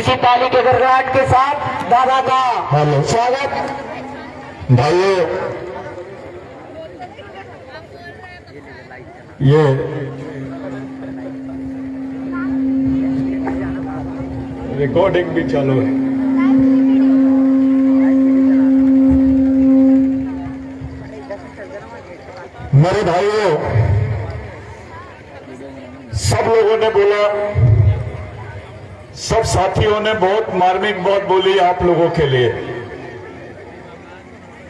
ऊंची ताली के गड़गड़ाहट के साथ दादा का स्वागत। भाइयों, ये रिकॉर्डिंग भी चालू है। मेरे भाइयों, सब लोगों ने बोला, सब साथियों ने बहुत मार्मिक बात बोली आप लोगों के लिए।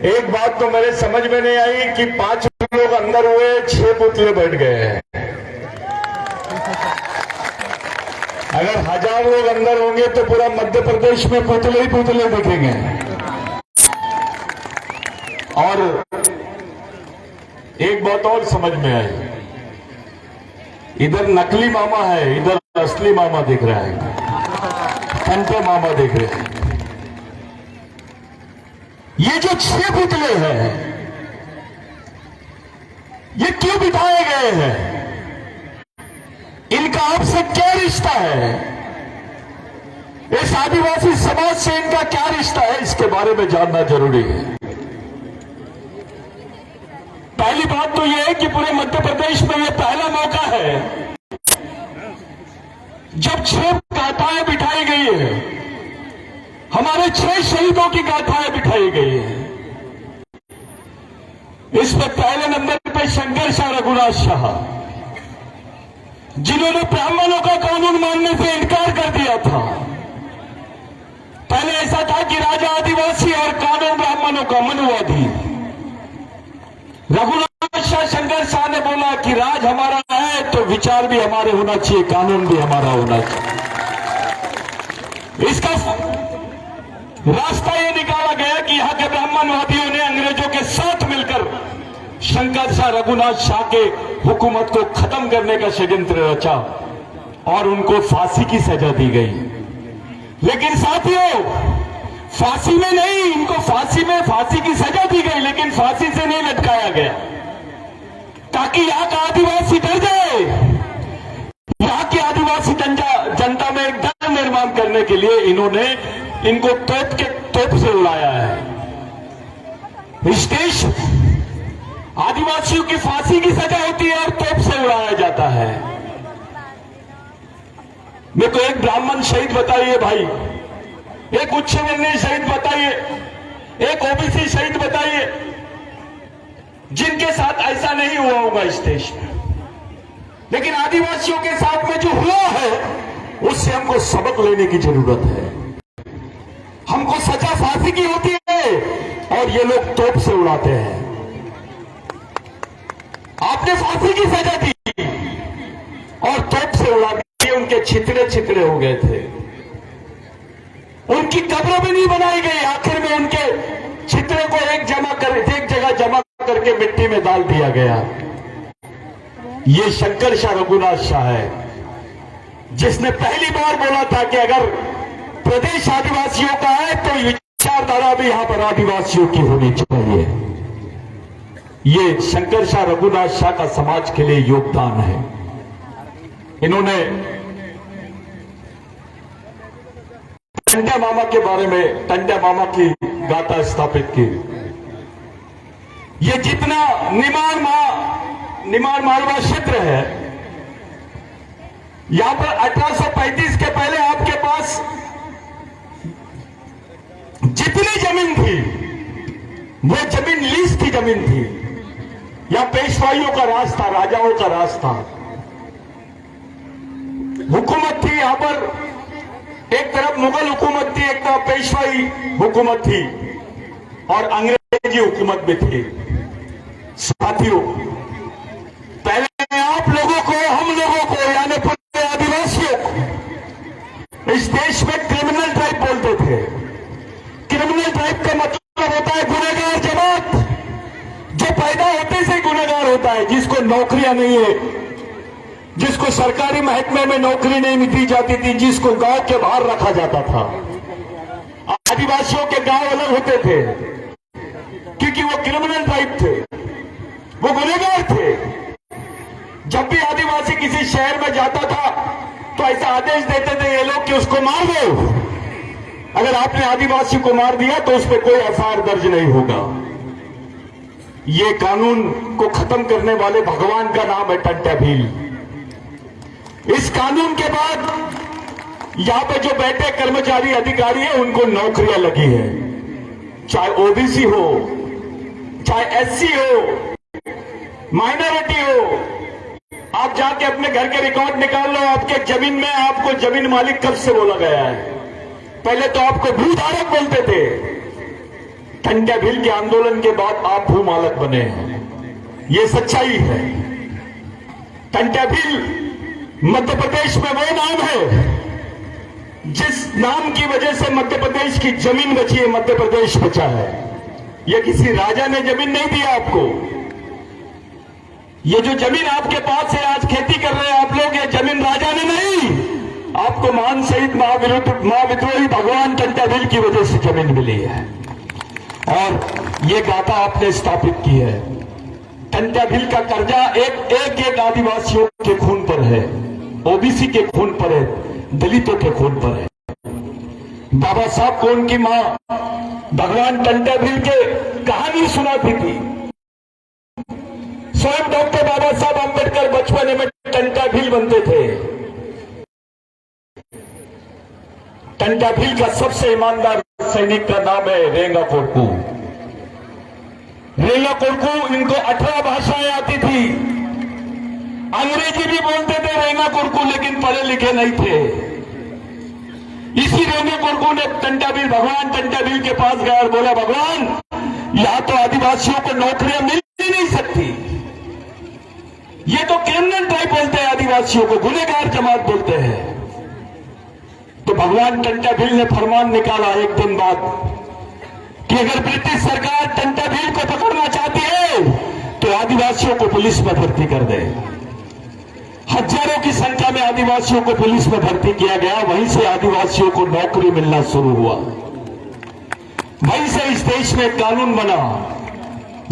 एक बात तो मेरे समझ में नहीं आई कि 5 लोग अंदर हुए, 6 पुतले बैठ गए हैं। अगर 1000 लोग अंदर होंगे तो पूरा मध्य प्रदेश में पुतले ही पुतले दिखेंगे। और एक बात और समझ में आई, इधर नकली मामा है, इधर असली मामा दिख रहा है, कंटे मामा दिख रहे हैं। ये जो 6 पुतले हैं, ये क्यों बिठाए गए हैं? इनका आपसे क्या रिश्ता है? इस आदिवासी समाज से इनका क्या रिश्ता है, इसके बारे में जानना जरूरी है। पहली बात तो यह है कि पूरे मध्य प्रदेश में यह पहला मौका है जब 6 गाथाएं बिठाई गई है, हमारे 6 शहीदों की गाथाएं बिठाई गई है। इसमें पहले नंबर पे शंकर शाह रघुनाथ शाह, जिन्होंने ब्राह्मणों का कानून मानने से इनकार कर दिया था। पहले ऐसा था कि राजा आदिवासी और कानून ब्राह्मणों का, मनुवादी। रघुनाथ शाह, शंकर शाह ने बोला कि राज हमारा है तो विचार भी हमारे होना चाहिए, कानून भी हमारा होना चाहिए। इसका रास्ता यह निकाला गया कि यहां के ब्राह्मणवादियों ने अंग्रेजों के साथ मिलकर शंकर शाह, रघुनाथ शाह के हुकूमत को खत्म करने का षड्यंत्र रचा और उनको फांसी की सजा दी गई। लेकिन साथियों, फांसी में नहीं, इनको फांसी की सजा दी गई, लेकिन फांसी से नहीं लटकाया गया, ताकि यहां का आदिवासी डर जाए। यहां की आदिवासी जनता में एक डर निर्माण करने के लिए इन्होंने इनको तोप से उड़ाया है। इस देश आदिवासियों की फांसी की सजा होती है और तोप से उड़ाया जाता है। मेरे को एक ब्राह्मण शहीद बताइए भाई, एक उच्च वर्णीय शहीद बताइए, एक ओबीसी शहीद बताइए, जिनके साथ ऐसा नहीं हुआ होगा इस देश में। लेकिन आदिवासियों के साथ में जो हुआ है, उससे हमको सबक लेने की जरूरत है। हमको सजा फांसी की होती है और ये लोग तोप से उड़ाते हैं। आपने फांसी की सजा दी और तोप से उड़ा दिए, उनके छितरे छितरे हो गए थे। उनकी कब्र भी नहीं बनाई गई, आखिर में उनके छितरे को एक जगह जमा करके मिट्टी में डाल दिया गया। ये शंकर शाह रघुनाथ शाह है, जिसने पहली बार बोला था कि अगर प्रदेश आदिवासियों का है तो विचारधारा भी यहां पर आदिवासियों की होनी चाहिए। ये शंकर शाह रघुनाथ शाह का समाज के लिए योगदान है। इन्होंने टंडा मामा के बारे में, टंडा मामा की गाथा स्थापित की। ये जितना निमाड़ मालवा क्षेत्र है, यहां पर 1835 के पहले आपके पास जितनी जमीन थी वो जमीन लीज की जमीन थी। यहां पेशवाइयों का राज था, राजाओं का राज था, हुकूमत थी। यहां पर एक तरफ मुगल हुकूमत थी, एक तरफ पेशवाई हुकूमत थी और अंग्रेजी हुकूमत भी थी। साथियों, पहले आप लोगों को, हम लोगों को, यानी पूरे आदिवासियों को इस देश में क्रिमिनल ट्राइब बोलते थे। क्रिमिनल ट्राइब का मतलब होता है गुनहगार जमात, जो पैदा होते से गुनहगार होता है, जिसको नौकरियां नहीं है, जिसको सरकारी महकमे में नौकरी नहीं दी जाती थी, जिसको गांव के बाहर रखा जाता था। आदिवासियों के गांव अलग होते थे क्योंकि वो क्रिमिनल ट्राइब थे, वो गुनहगार थे। जब भी आदिवासी किसी शहर में जाता था तो ऐसा आदेश देते थे ये लोग कि उसको मार दो, अगर आपने आदिवासी को मार दिया तो उस पर कोई एफआईआर दर्ज नहीं होगा। ये कानून को खत्म करने वाले भगवान का नाम है टंट्या भील। इस कानून के बाद यहां पे जो बैठे कर्मचारी अधिकारी हैं उनको नौकरियां लगी है, चाहे ओबीसी हो, चाहे एससी हो, माइनॉरिटी हो। आप जाके अपने घर के रिकॉर्ड निकाल लो, आपके जमीन में आपको जमीन मालिक कब से बोला गया है? पहले तो आपको भूधारक बोलते थे। टंट्या भील के आंदोलन के बाद आप भूमालक बने हैं, ये सच्चाई है। टंट्या भील मध्य प्रदेश में वो नाम है जिस नाम की वजह से मध्य प्रदेश की जमीन बची है, मध्य प्रदेश बचा है। ये किसी राजा ने जमीन नहीं दिया आपको। ये जो जमीन आपके पास है, आज खेती कर रहे हैं आप लोग, ये जमीन राजा ने नहीं, आपको महान शहीद महाविद्रोही भगवान टंट्या भील की वजह से जमीन मिली है। और ये गाथा आपने स्थापित की है। टंट्या भील का कर्जा एक आदिवासियों के खून पर है, ओबीसी के खून पर है, दलितों के खून पर है। बाबा साहब को उनकी मां भगवान टंट्या भील के कहानी सुनाती थी। स्वयं डॉक्टर बाबा साहब अंबेडकर बचपन में टंट्या भील बनते थे। टंट्या भील का सबसे ईमानदार सैनिक का नाम है रेंगा कोरकू। रेंगा कोरकू, इनको 18 भाषाएं आती थी, अंग्रेजी भी बोलते थे रेंगा कोरकू, लेकिन पढ़े लिखे नहीं थे। इसी रेंगा कोरकू ने भगवान टंट्या भील के पास गया और बोला, भगवान यहां तो आदिवासियों को नौकरियां मिल ही नहीं सकती, ये तो क्रिमिनल ट्राइब बोलते हैं, आदिवासियों को गुनहगार जमात बोलते हैं। तो भगवान टंट्या भील ने फरमान निकाला एक दिन बाद कि अगर ब्रिटिश सरकार टंट्या भील को पकड़ना चाहती है तो आदिवासियों को पुलिस में भर्ती कर दे। हजारों की संख्या में आदिवासियों को पुलिस में भर्ती किया गया। वहीं से आदिवासियों को नौकरी मिलना शुरू हुआ। वहीं से इस देश में कानून बना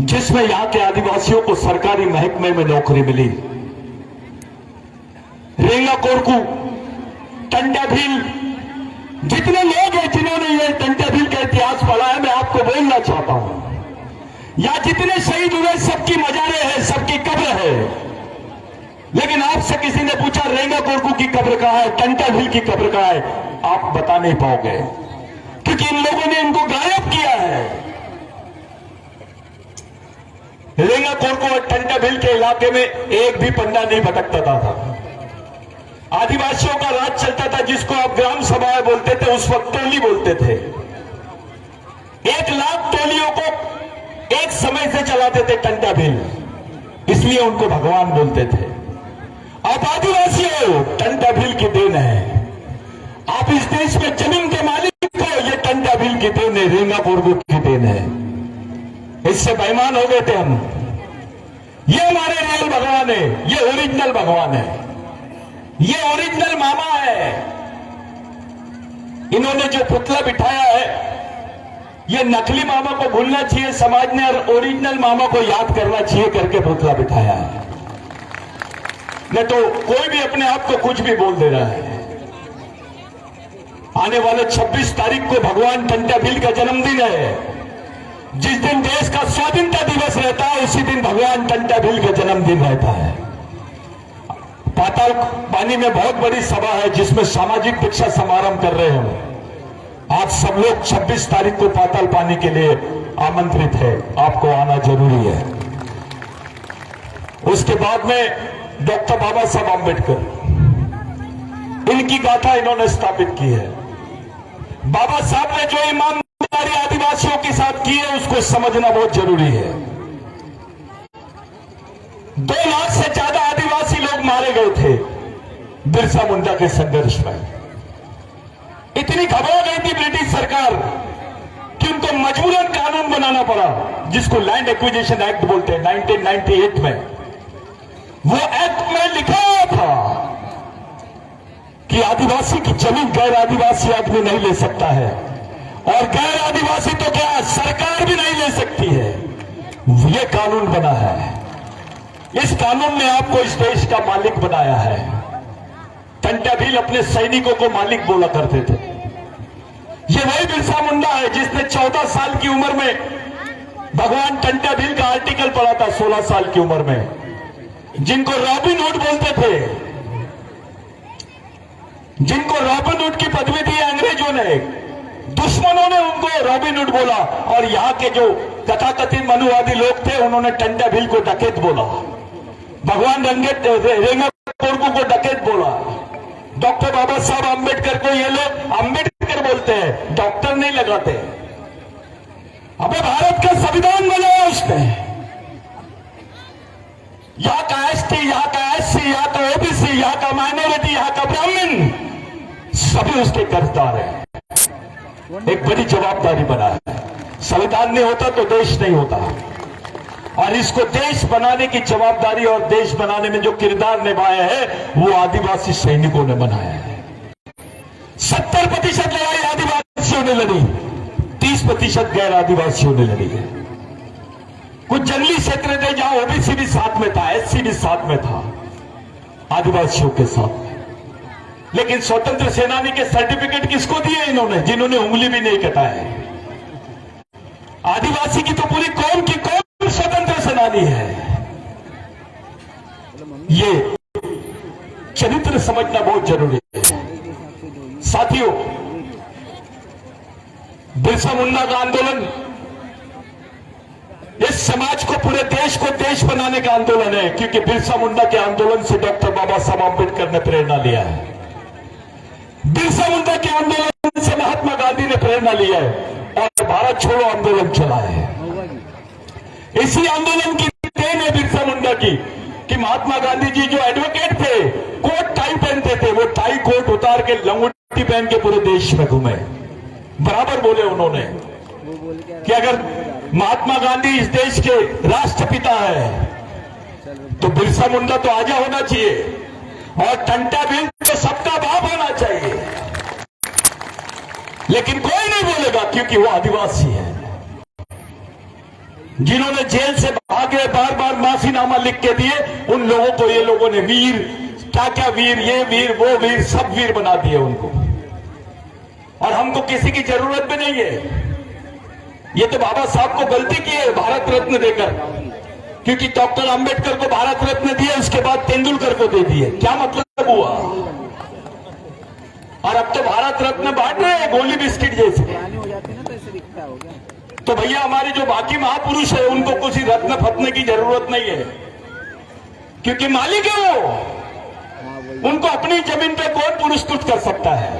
जिसमें यहां के आदिवासियों को सरकारी महकमे में नौकरी मिली। रेंगा कोरकू, टंट्या भील, जितने लोग हैं जिन्होंने ये टंट्या भील का इतिहास पढ़ा है, मैं आपको बोलना चाहता हूं, या जितने शहीद हुए सबकी मजारें हैं, सबकी कब्र है, लेकिन आपसे किसी ने पूछा रेंगा कोरकू की कब्र कहां है, टंट्या भील की कब्र कहां है, आप बता नहीं पाओगे, क्योंकि इन लोगों ने इनको गायब किया है। रेंगा कोरकू और टंट्या भील के इलाके में एक भी पंडा नहीं भटकता था। आदिवासियों का राज चलता था, जिसको आप ग्राम सभाएं बोलते थे, उस वक्त टोली बोलते थे। 1 लाख टोलियों को एक समय से चलाते थे टंट्या भील, इसलिए उनको भगवान बोलते थे। आप आदिवासियों, टंट्या भील की देन है। आप इस देश में जमीन के मालिक हो, ये टंट्या भील की देन है, रेंगा कोरकू की देन है। इससे बेईमान हो गए थे हम। ये हमारे रियल भगवान है, ये ओरिजिनल भगवान है, ये ओरिजिनल मामा है। इन्होंने जो पुतला बिठाया है, ये नकली मामा को भूलना चाहिए समाज ने, और ओरिजिनल मामा को याद करना चाहिए करके पुतला बिठाया है। नहीं तो कोई भी अपने आप को कुछ भी बोल दे रहा है। आने वाले 26 तारीख को भगवान टंट्या भील का जन्मदिन है। जिस दिन देश का स्वाधीनता दिवस रहता है, उसी दिन भगवान टंट्या भील का जन्मदिन रहता है। पाताल पानी में बहुत बड़ी सभा है जिसमें सामाजिक दीक्षा समारोह कर रहे हैं। आप सब लोग 26 तारीख को पाताल पानी के लिए आमंत्रित है, आपको आना जरूरी है। उसके बाद में डॉक्टर बाबा साहब अंबेडकर, इनकी गाथा इन्होंने स्थापित की है। बाबा साहब ने जो ईमानदारी आदिवासियों के साथ की है, उसको समझना बहुत जरूरी है। 2 लाख से ज्यादा आदिवासी लोग मारे गए थे बिरसा मुंडा के संघर्ष में। इतनी घबरा गई थी ब्रिटिश सरकार कि उनको मजबूरन कानून बनाना पड़ा, जिसको लैंड एक्विजिशन एक्ट बोलते हैं। 1998 में वो एक्ट में लिखा था कि आदिवासी की जमीन गैर आदिवासी आदमी नहीं ले सकता है, और गैर आदिवासी तो क्या सरकार भी नहीं ले सकती है। ये कानून बना है। इस कानून ने आपको इस देश का मालिक बनाया है। टंट्या भील अपने सैनिकों को मालिक बोला करते थे। ये वही बिरसा मुंडा है जिसने 14 साल की उम्र में भगवान टंटा भील का आर्टिकल पढ़ा था 16 साल की उम्र में, जिनको रॉबिन हुड बोलते थे, जिनको रॉबिन हुड की पदवी दी अंग्रेजों ने, दुश्मनों ने उनको रॉबिन हुड बोला, और यहां के जो तथाकथित मनुवादी लोग थे उन्होंने टंटा भील को डकैत बोला, भगवान रेंगत कोरकू को डकैत बोला, डॉक्टर बाबा साहब आंबेडकर को ये लोग आंबेडकर बोलते हैं, डॉक्टर नहीं लगाते। अबे भारत का संविधान बनाया उसने, यहां का एसटी, यहां का एससी, यहां का ओबीसी, यहां का माइनॉरिटी, यहां का ब्राह्मण, सभी उसके कर्जदार हैं। एक बड़ी जवाबदारी बना है। संविधान नहीं होता तो देश नहीं होता, और इसको देश बनाने की जवाबदारी और देश बनाने में जो किरदार निभाया है वो आदिवासी सैनिकों ने बनाया है। 70% लड़ाई आदिवासियों ने लड़ी, 30% गैर आदिवासियों ने लड़ी है। कुछ जंगली क्षेत्र थे जहां ओबीसी भी साथ में था, एससी भी साथ में था आदिवासियों के साथ। लेकिन स्वतंत्र सेनानी के सर्टिफिकेट किसको दिए इन्होंने, जिन्होंने उंगली भी नहीं कटाए। आदिवासी की तो पूरी कौम की कौम स्वतंत्र सेनानी है। ये चरित्र समझना बहुत जरूरी है साथियों। बिरसा मुंडा का आंदोलन इस समाज को, पूरे देश को देश बनाने का आंदोलन है, क्योंकि बिरसा मुंडा के आंदोलन से डॉक्टर बाबा साहब आंबेडकर ने प्रेरणा लिया है। बिरसा मुंडा के आंदोलन से महात्मा गांधी ने प्रेरणा लिया है और भारत छोड़ो आंदोलन चला है। इसी आंदोलन की देन है बिरसा मुंडा की कि महात्मा गांधी जी जो एडवोकेट थे, कोट टाई पहनते थे, वो टाई कोट उतार के लंगोटी पहन के पूरे देश में घूमे। बराबर बोले उन्होंने कि अगर महात्मा गांधी इस देश के राष्ट्रपिता है तो बिरसा मुंडा तो आजा होना चाहिए, और टंटा भील तो सबका बाप होना चाहिए। लेकिन कोई नहीं बोलेगा क्योंकि वो आदिवासी है। जिन्होंने जेल से भागे, बार बार माफीनामा लिख के दिए, उन लोगों को ये लोगों ने वीर, क्या क्या वीर, ये वीर वो वीर, सब वीर बना दिए उनको। और हमको किसी की जरूरत भी नहीं है। ये तो बाबा साहब को गलती की है भारत रत्न देकर, क्योंकि डॉक्टर अंबेडकर को भारत रत्न दिए, उसके बाद तेंदुलकर को दे दिए। क्या मतलब हुआ? और अब तो भारत रत्न बांट रहे हैं गोली बिस्किट जैसे। तो भैया हमारे जो बाकी महापुरुष है उनको कुछ रत्न फतने की जरूरत नहीं है, क्योंकि मालिक है वो। उनको अपनी जमीन पे कौन पुरस्कृत कर सकता है?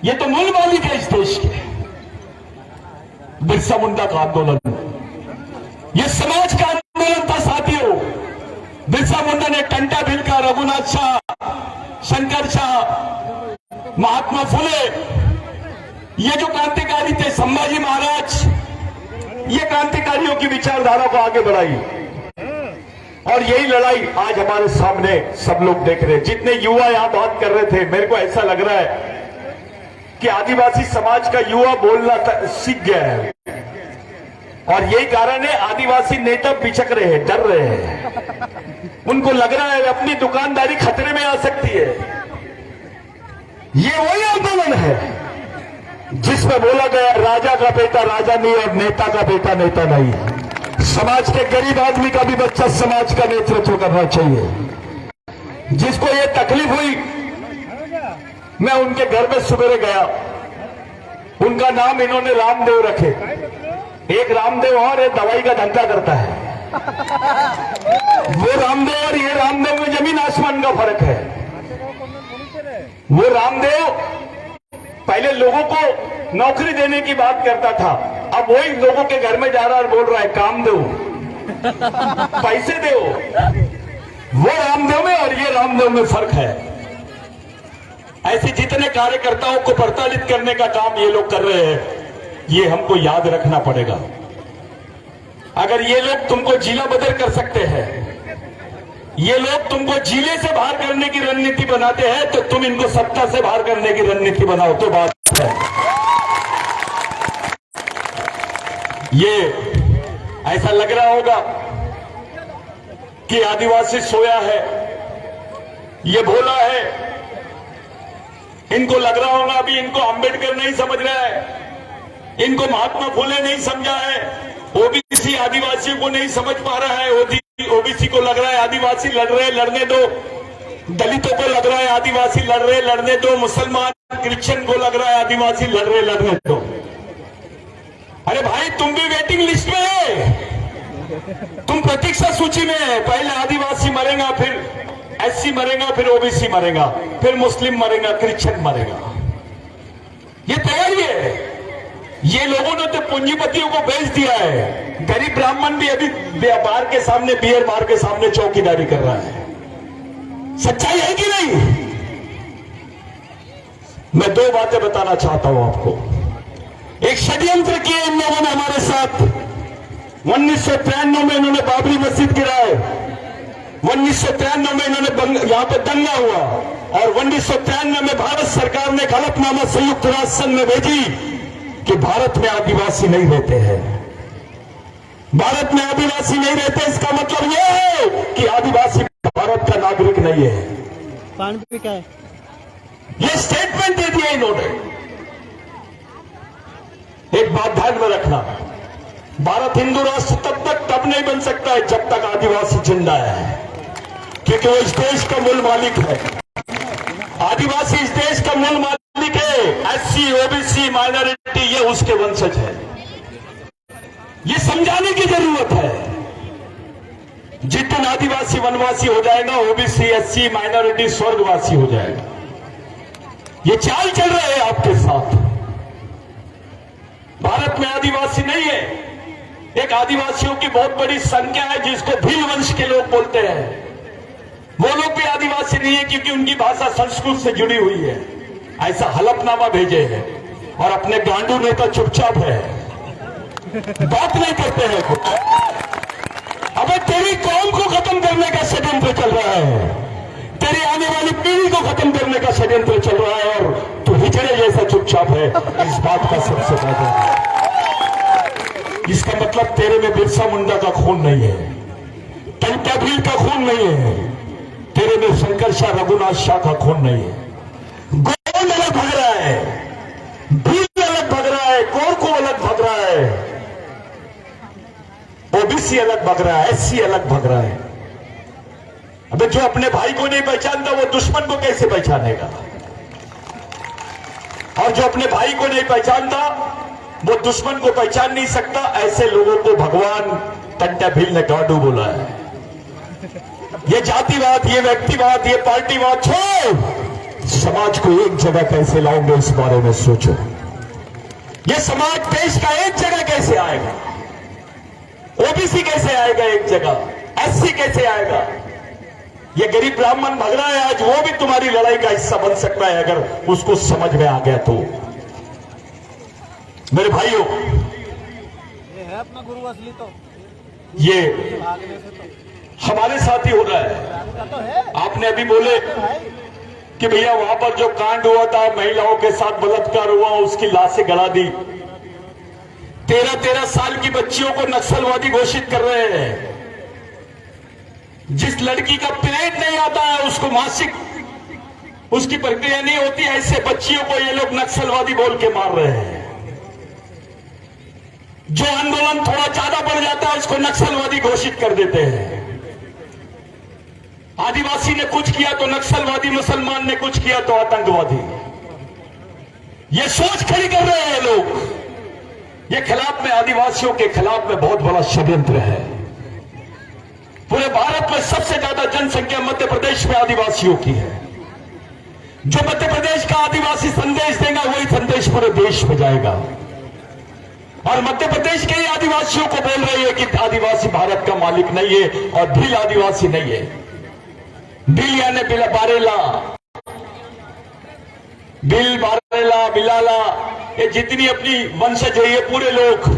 ये तो मूल मालिक है इस देश के। बिरसा मुंडा का आंदोलन, ये समाज का आंदोलन था साथियों। बिरसा मुंडा ने टंटा भील का, रघुनाथ शाह, शंकर शाह, महात्मा फुले, ये जो क्रांतिकारी थे, संभाजी महाराज, ये क्रांतिकारियों की विचारधारा को आगे बढ़ाई। और यही लड़ाई आज हमारे सामने सब लोग देख रहे हैं। जितने युवा यहां बात कर रहे थे, मेरे को ऐसा लग रहा है कि आदिवासी समाज का युवा बोलना सीख गया है, और यही कारण है आदिवासी नेता पिछक रहे हैं, डर रहे हैं। उनको लग रहा है अपनी दुकानदारी खतरे में आ सकती है। ये वही आंदोलन है जिसमें बोला गया राजा का बेटा राजा नहीं और नेता का बेटा नेता नहीं। समाज के गरीब आदमी का भी बच्चा समाज का नेतृत्व करना चाहिए। जिसको ये तकलीफ हुई, मैं उनके घर में सवेरे गया, उनका नाम इन्होंने रामदेव रखे। एक रामदेव और ये दवाई का धंधा करता है। वो रामदेव और ये रामदेव में जमीन आसमान का फर्क है। वो रामदेव पहले लोगों को नौकरी देने की बात करता था, अब वही लोगों के घर में जा रहा और बोल रहा है काम दो, पैसे दो। वो रामदेव में और ये रामदेव में फर्क है। ऐसे जितने कार्यकर्ताओं को प्रताड़ित करने का काम ये लोग कर रहे हैं, ये हमको याद रखना पड़ेगा। अगर ये लोग तुमको जिला बदल कर सकते हैं, ये लोग तुमको जिले से बाहर करने की रणनीति बनाते हैं, तो तुम इनको सत्ता से बाहर करने की रणनीति बनाओ तो बात है। ये ऐसा लग रहा होगा कि आदिवासी सोया है, ये भोला है, इनको लग रहा होगा अभी इनको अंबेडकर नहीं समझ रहा है, इनको महात्मा फुले नहीं समझा है, ओबीसी आदिवासियों को नहीं समझ पा रहा है, ओबीसी को लग रहा है आदिवासी लड़ रहे लड़ने दो, दलितों को लग रहा है आदिवासी लड़ रहे लड़ने दो, मुसलमान क्रिश्चियन को लग रहा है आदिवासी लड़ रहे लड़ने दो। अरे भाई तुम भी वेटिंग लिस्ट में है, तुम प्रतीक्षा सूची में है। पहले आदिवासी मरेगा, फिर एससी मरेगा, फिर ओबीसी मरेगा, फिर मुस्लिम मरेगा, क्रिश्चियन मरेगा। ये तैयारी है। ये लोगों ने तो पूंजीपतियों को बेच दिया है। गरीब ब्राह्मण भी अभी बार के सामने, बियर बार के सामने चौकीदारी कर रहा है। सच्चाई है कि नहीं? मैं दो बातें बताना चाहता हूं आपको। एक षड्यंत्र किए इन लोगों ने हमारे साथ। 1993 में इन्होंने बाबरी मस्जिद गिराए, 1993 में इन्होंने यहां पर दंगा हुआ, और 1993 में भारत सरकार ने एक हलफनामा संयुक्त राष्ट्र संघ में भेजी कि भारत में आदिवासी नहीं रहते हैं। भारत में आदिवासी नहीं रहते, इसका मतलब यह है कि आदिवासी भारत का नागरिक नहीं है। पानी भी क्या है? यह स्टेटमेंट दे दिया इन्होंने। एक बात ध्यान में रखना, भारत हिंदू राष्ट्र तब नहीं बन सकता है जब तक आदिवासी जिंदा है, क्योंकि वो इस देश का मूल मालिक है। आदिवासी इस देश का मूल मालिक है। एससी, ओबीसी, माइनॉरिटी ये उसके वंशज है। ये समझाने की जरूरत है। जिस दिन आदिवासी वनवासी हो जाएगा, ओबीसी, एससी, माइनॉरिटी स्वर्गवासी हो जाएगा। ये चाल चल रहे हैं आपके साथ। भारत में आदिवासी नहीं है। एक आदिवासियों की बहुत बड़ी संख्या है जिसको भील वंश के लोग बोलते हैं। वो लोग भी आदिवासी नहीं है क्योंकि उनकी भाषा संस्कृत से जुड़ी हुई है। ऐसा हलफनामा भेजे हैं और अपने गांडू नेता चुपचाप है, बात नहीं करते हैं कुछ। अबे तेरी कौम को खत्म करने का षड्यंत्र चल रहा है, तेरी आने वाली पीढ़ी को खत्म करने का षड्यंत्र चल रहा है, और तू हिजड़े जैसा चुपचाप है। इस बात का सबसे ज्यादा इसका मतलब तेरे में बिरसा मुंडा का खून नहीं है, टंटा भील का खून नहीं है, तेरे में शंकर शाह, रघुनाथ शाह का खून नहीं है। गोंड अलग भग रहा है, भील अलग भग रहा है, कोरको अलग भग रहा है, ओबीसी अलग भग रहा है, एससी अलग भग रहा है। अबे जो अपने भाई को नहीं पहचानता वो दुश्मन को कैसे पहचानेगा? और जो अपने भाई को नहीं पहचानता वो दुश्मन को पहचान नहीं सकता। ऐसे लोगों को भगवान टंटा भील ने गांडू बोला है। ये जातिवाद, ये व्यक्तिवाद, ये पार्टीवाद छोड़, समाज को एक जगह कैसे लाओगे इस बारे में सोचो। ये समाज देश का एक जगह कैसे आएगा? ओबीसी कैसे आएगा एक जगह? एससी कैसे आएगा? ये गरीब ब्राह्मण भग रहा है आज, वो भी तुम्हारी लड़ाई का हिस्सा बन सकता है अगर उसको समझ में आ गया तो। मेरे भाइयों, ये है अपना गुरु असली तो ये भागने से तो हमारे साथ ही हो रहा है। भागने तो है आपने अभी बोले भाई। कि भैया वहां पर जो कांड हुआ था, महिलाओं के साथ बलात्कार हुआ, उसकी लाशें गड़ा दी। 13-13 साल की बच्चियों को नक्सलवादी घोषित कर रहे हैं। जिस लड़की का पीरियड नहीं आता है, उसको मासिक उसकी प्रक्रिया नहीं होती, ऐसे बच्चियों को ये लोग नक्सलवादी बोल के मार रहे हैं। जो आंदोलन थोड़ा ज्यादा बढ़ जाता है उसको नक्सलवादी घोषित कर देते हैं। आदिवासी ने कुछ किया तो नक्सलवादी, मुसलमान ने कुछ किया तो आतंकवादी। ये सोच खड़ी कर रहे हैं लोग। ये खिलाफ में, आदिवासियों के खिलाफ में बहुत बड़ा षड्यंत्र है। पूरे भारत में सबसे ज्यादा जनसंख्या मध्य प्रदेश में आदिवासियों की है। जो मध्य प्रदेश का आदिवासी संदेश देगा वही संदेश पूरे देश में जाएगा। और मध्य प्रदेश के ही आदिवासियों को बोल रही है कि आदिवासी भारत का मालिक नहीं है और भील आदिवासी नहीं है। भील यानी बारेला, बिल, बारेला, बिलाला, ये जितनी अपनी वंशज है ये पूरे लोग,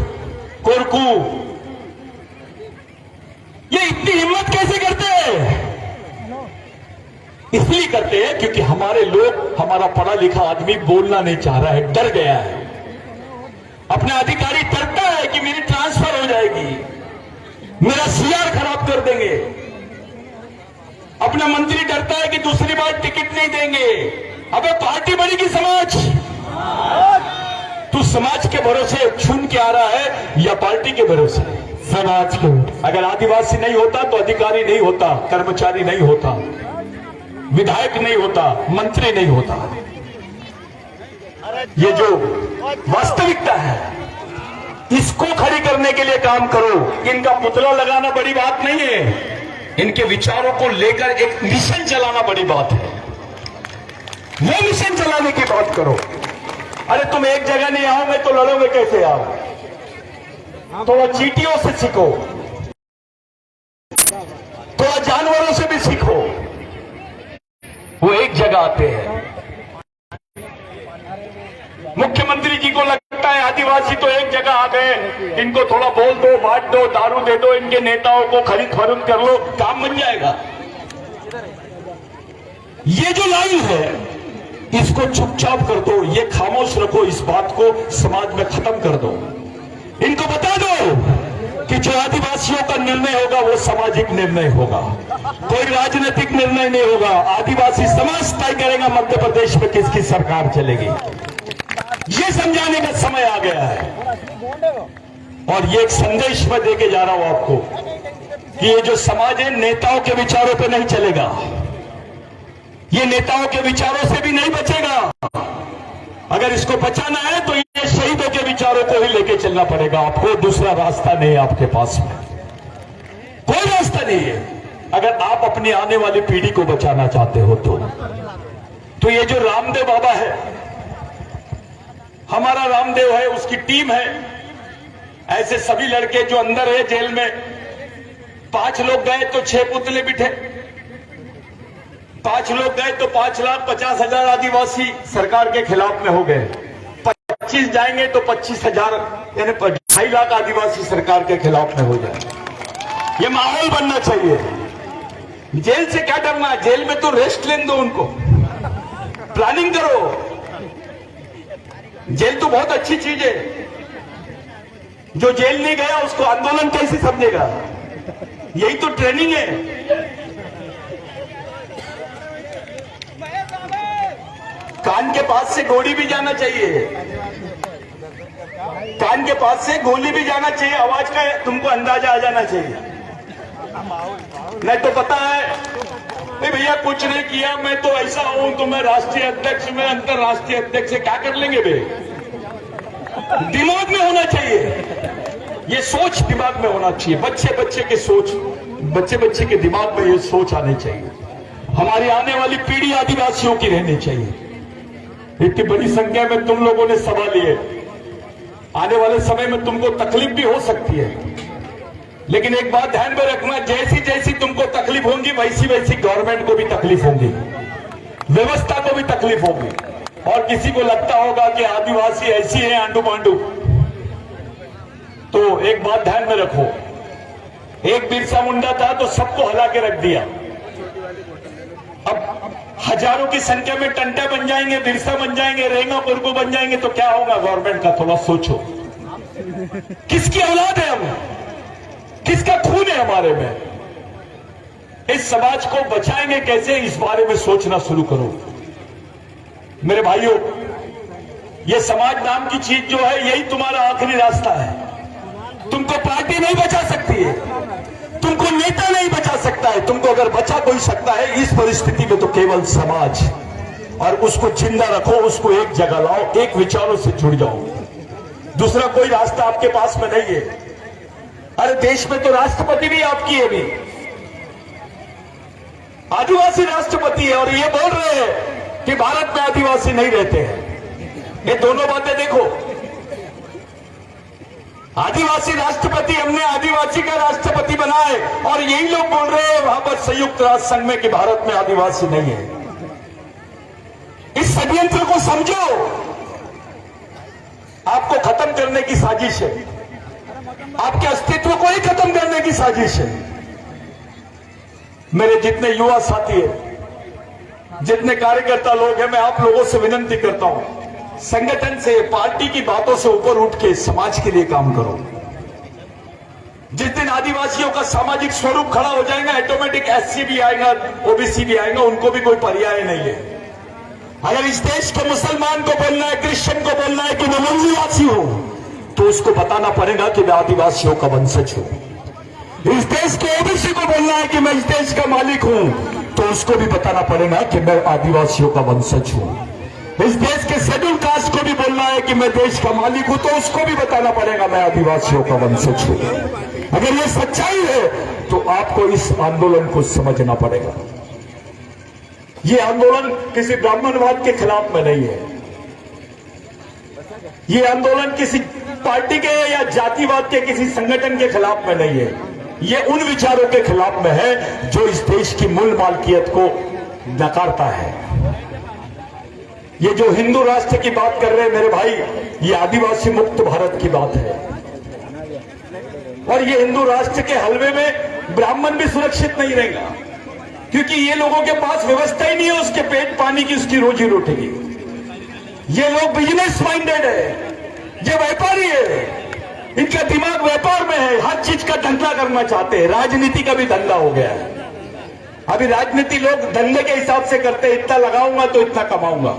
कोरकू, ये इतनी हिम्मत कैसे करते हैं? इसलिए करते हैं क्योंकि हमारे लोग, हमारा पढ़ा लिखा आदमी बोलना नहीं चाह रहा है, डर गया है। अपना अधिकारी डरता है कि मेरी ट्रांसफर हो जाएगी, मेरा सीआर खराब कर देंगे। अपना मंत्री डरता है कि दूसरी बार टिकट नहीं देंगे। अबे पार्टी बड़ी किस समाज के भरोसे चुन के आ रहा है या पार्टी के भरोसे? समाज के। अगर आदिवासी नहीं होता तो अधिकारी नहीं होता, कर्मचारी नहीं होता, विधायक नहीं होता, मंत्री नहीं होता। ये जो वास्तविकता है इसको खड़ी करने के लिए काम करो। इनका पुतला लगाना बड़ी बात नहीं है, इनके विचारों को लेकर एक मिशन चलाना बड़ी बात है। वो मिशन चलाने की बात करो। अरे तुम एक जगह नहीं आओगे तो लड़ोगे कैसे? आओ थोड़ा चींटियों से सीखो, थोड़ा जानवरों से भी सीखो। वो एक जगह आते हैं। मुख्यमंत्री जी को लगता है आदिवासी तो एक जगह आ गए, इनको थोड़ा बोल दो, बांट दो, दारू दे दो, इनके नेताओं को खरीद फरोख्त कर लो, काम बन जाएगा। ये जो लाइन है इसको चुपचाप कर दो, ये खामोश रखो, इस बात को समाज में खत्म कर दो। इनको बता दो कि जो आदिवासियों का निर्णय होगा वो सामाजिक निर्णय होगा, कोई राजनीतिक निर्णय नहीं होगा। आदिवासी समाज तय करेगा मध्य प्रदेश में किसकी सरकार चलेगी। ये समझाने का समय आ गया है। और ये एक संदेश मैं देके जा रहा हूं आपको कि ये जो समाज है नेताओं के विचारों पे नहीं चलेगा, ये नेताओं के विचारों से भी नहीं बचेगा। अगर इसको बचाना है तो ये शहीदों के विचारों को ही लेके चलना पड़ेगा आपको। दूसरा रास्ता नहीं है आपके पास में, कोई रास्ता नहीं है। अगर आप अपनी आने वाली पीढ़ी को बचाना चाहते हो तो ये जो रामदेव बाबा है, हमारा रामदेव है, उसकी टीम है, ऐसे सभी लड़के जो अंदर है जेल में, 5 लोग गए तो 6 पुतले बिठे, 5 लोग गए तो 5,50,000 आदिवासी सरकार के खिलाफ में हो गए, 25 जाएंगे तो 25,000 यानी 2.5 लाख आदिवासी सरकार के खिलाफ में हो जाए। ये माहौल बनना चाहिए। जेल से क्या डरना है? जेल में तो रेस्ट लेने दो उनको, प्लानिंग करो। जेल तो बहुत अच्छी चीज है। जो जेल नहीं गया उसको आंदोलन कैसे समझेगा? यही तो ट्रेनिंग है। कान के पास से गोली भी जाना चाहिए, कान के पास से गोली भी जाना चाहिए, आवाज का तुमको अंदाजा आ जाना चाहिए। नहीं तो पता है नहीं भैया कुछ नहीं किया, मैं तो ऐसा हूं, तो मैं राष्ट्रीय अध्यक्ष, मैं अंतरराष्ट्रीय अध्यक्ष से क्या कर लेंगे बे? दिमाग में होना चाहिए, ये सोच दिमाग में होना चाहिए। बच्चे बच्चे के सोच, बच्चे बच्चे के दिमाग में ये सोच आनी चाहिए। हमारी आने वाली पीढ़ी आदिवासियों की रहनी चाहिए। इतनी बड़ी संख्या में तुम लोगों ने सभा लिए, आने वाले समय में तुमको तकलीफ भी हो सकती है, लेकिन एक बात ध्यान में रखना, जैसी जैसी तुमको तकलीफ होगी वैसी वैसी गवर्नमेंट को भी तकलीफ होगी, व्यवस्था को भी तकलीफ होगी। और किसी को लगता होगा कि आदिवासी ऐसी है आंडू पांडू, तो एक बात ध्यान में रखो, एक बिरसा मुंडा था तो सबको हला के रख दिया, अब हजारों की संख्या में टंटा बन जाएंगे, बिरसा बन जाएंगे, रेंगा पुरगो बन जाएंगे, तो क्या होगा गवर्नमेंट का? थोड़ा सोचो, किसकी औलाद है हम, किसका खून है हमारे में? इस समाज को बचाएंगे कैसे, इस बारे में सोचना शुरू करो मेरे भाइयों। ये समाज नाम की चीज जो है यही तुम्हारा आखिरी रास्ता है। तुमको पार्टी नहीं बचा सकती है, तुमको नेता नहीं बचा सकता है, तुमको अगर बचा कोई सकता है इस परिस्थिति में तो केवल समाज। और उसको जिंदा रखो, उसको एक जगह लाओ, एक विचारों से जुड़ जाओ। दूसरा कोई रास्ता आपके पास में नहीं है। अरे देश में तो राष्ट्रपति भी आपकी है, भी आदिवासी राष्ट्रपति है, और ये बोल रहे हैं कि भारत में आदिवासी नहीं रहते हैं। ये दोनों बातें देखो, आदिवासी राष्ट्रपति, हमने आदिवासी का राष्ट्रपति बनाए, और यही लोग बोल रहे हैं वहां पर संयुक्त राष्ट्र संघ में कि भारत में आदिवासी नहीं है। इस षड्यंत्र को समझो, आपको खत्म करने की साजिश है, आपके अस्तित्व को ही खत्म करने की साजिश है। मेरे जितने युवा साथी हैं, जितने कार्यकर्ता लोग हैं, मैं आप लोगों से विनती करता हूं, संगठन से, पार्टी की बातों से ऊपर उठ के समाज के लिए काम करो। जिस दिन आदिवासियों का सामाजिक स्वरूप खड़ा हो जाएगा, ऑटोमेटिक एससी भी आएगा, ओबीसी भी आएगा, उनको भी कोई पर्याय नहीं है। अगर इस देश के मुसलमान को बोलना है, क्रिश्चियन को बोलना है कि मैं मूलवासी हूं, तो उसको बताना पड़ेगा कि मैं आदिवासियों का वंशज हूं। इस देश के ओबीसी को बोलना है कि मैं इस देश का मालिक हूं, तो उसको भी बताना पड़ेगा कि मैं आदिवासियों का वंशज हूं। इस देश के शेड्यूल कास्ट को भी बोलना है कि मैं देश का मालिक हूं, तो उसको भी बताना पड़ेगा मैं आदिवासियों का वंशज हूं। अगर ये सच्चाई है तो आपको इस आंदोलन को समझना पड़ेगा। ये आंदोलन किसी ब्राह्मणवाद के खिलाफ में नहीं है। ये आंदोलन किसी पार्टी के या जातिवाद के किसी संगठन के खिलाफ में नहीं है। ये उन विचारों के खिलाफ में है जो इस देश की मूल मालकियत को नकारता है। ये जो हिंदू राष्ट्र की बात कर रहे हैं मेरे भाई, ये आदिवासी मुक्त भारत की बात है। और ये हिंदू राष्ट्र के हलवे में ब्राह्मण भी सुरक्षित नहीं रहेगा, क्योंकि ये लोगों के पास व्यवस्था ही नहीं है उसके पेट पानी की, उसकी रोजी रोटी की। ये लोग बिजनेस माइंडेड है, ये व्यापारी है, इनका दिमाग व्यापार में है, हर चीज का धंधा करना चाहते हैं। राजनीति का भी धंधा हो गया है। अभी राजनीति लोग धंधे के हिसाब से करते हैं, इतना लगाऊंगा तो इतना कमाऊंगा।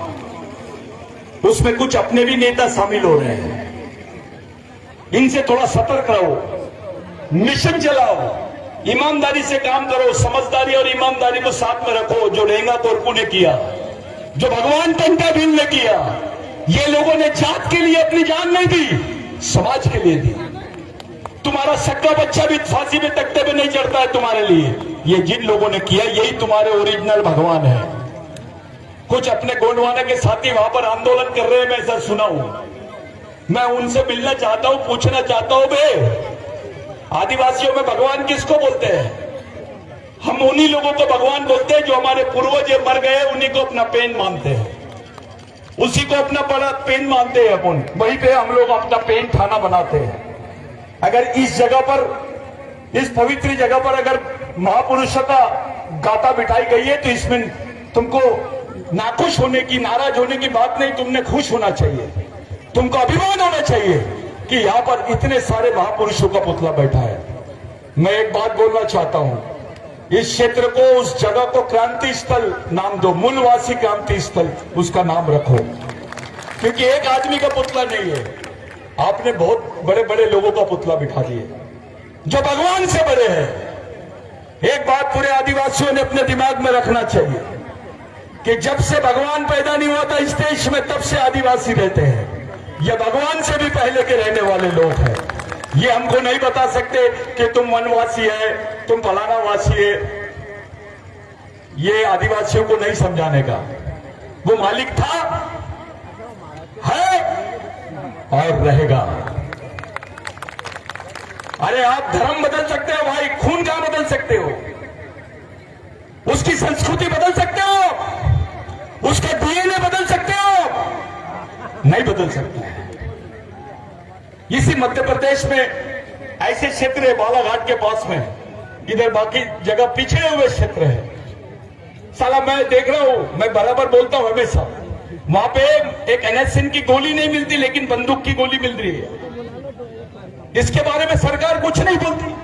उसमें कुछ अपने भी नेता शामिल हो रहे हैं। इनसे थोड़ा सतर्क रहो, मिशन चलाओ, ईमानदारी से काम करो, समझदारी और ईमानदारी को साथ में रखो। जो रेंगा कोरकू ने किया, जो भगवान टंटा भील ने किया, ये लोगों ने जात के लिए अपनी जान नहीं दी, समाज के लिए दी। तुम्हारा सक्का बच्चा भी फांसी में तख्ते पे नहीं चढ़ता है तुम्हारे लिए। ये जिन लोगों ने किया, यही तुम्हारे ओरिजिनल भगवान है। कुछ अपने गोंडवाना के साथी वहां पर आंदोलन कर रहे हैं, मैं ऐसा सुना हूं। मैं उनसे मिलना चाहता हूं, पूछना चाहता हूं, बे आदिवासियों में भगवान किसको बोलते हैं? हम उन्हीं लोगों को भगवान बोलते हैं जो हमारे पूर्वज मर गए, उन्हीं को अपना पेन मानते हैं, उसी को अपना बड़ा पेन मानते हैं अपन। वहीं पे हम लोग अपना पेन खाना बनाते हैं। अगर इस जगह पर, इस पवित्र जगह पर अगर महापुरुषों का गाथा बिठाई गई है, तो इसमें तुमको नाखुश होने की, नाराज होने की बात नहीं, तुमने खुश होना चाहिए। तुमको अभिमान होना चाहिए कि यहां पर इतने सारे महापुरुषों का पुतला बैठा है। मैं एक बात बोलना चाहता हूं, इस क्षेत्र को, उस जगह को क्रांति स्थल नाम दो, मूलवासी क्रांति स्थल उसका नाम रखो, क्योंकि एक आदमी का पुतला नहीं है। आपने बहुत बड़े बड़े लोगों का पुतला बिठा दिए जो भगवान से बड़े हैं। एक बात पूरे आदिवासियों ने अपने दिमाग में रखना चाहिए कि जब से भगवान पैदा नहीं हुआ था इस देश में, तब से आदिवासी रहते हैं। ये भगवान से भी पहले के रहने वाले लोग हैं। ये हमको नहीं बता सकते कि तुम वनवासी है, तुम फलाना वासी है। ये आदिवासियों को नहीं समझाने का। वो मालिक था, है और रहेगा। अरे आप धर्म बदल सकते हो भाई, खून का बदल सकते हो, उसकी संस्कृति बदल सकते हो, उसका डीएनए बदल सकते हो, नहीं बदल सकते। इसी मध्य प्रदेश में ऐसे क्षेत्र है, बालाघाट के पास में, इधर बाकी जगह पिछड़े हुए क्षेत्र है। साला मैं देख रहा हूं, मैं बराबर बोलता हूं हमेशा, वहां पे एक NSN की गोली नहीं मिलती, लेकिन बंदूक की गोली मिल रही है। इसके बारे में सरकार कुछ नहीं बोलती।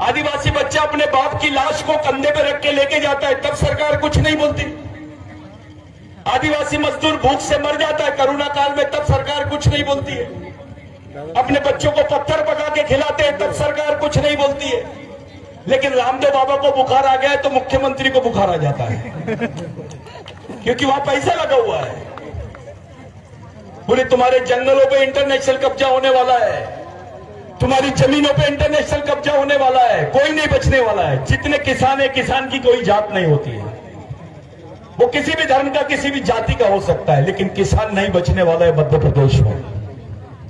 आदिवासी बच्चा अपने बाप की लाश को कंधे पे रख के लेके जाता है, तब सरकार कुछ नहीं बोलती। आदिवासी मजदूर भूख से मर जाता है कोरोना काल में, तब सरकार कुछ नहीं बोलती है। अपने बच्चों को पत्थर पका के खिलाते हैं, तब सरकार कुछ नहीं बोलती है। लेकिन रामदेव बाबा को बुखार आ गया है तो मुख्यमंत्री को बुखार आ जाता है, क्योंकि वहां पैसा लगा हुआ है। बोले तुम्हारे जंगलों पे इंटरनेशनल कब्जा होने वाला है, तुम्हारी जमीनों पे इंटरनेशनल कब्जा होने वाला है, कोई नहीं बचने वाला है। जितने किसान है, किसान की कोई जात नहीं होती है। वो किसी भी धर्म का, किसी भी जाति का हो सकता है, लेकिन किसान नहीं बचने वाला है मध्य प्रदेश में,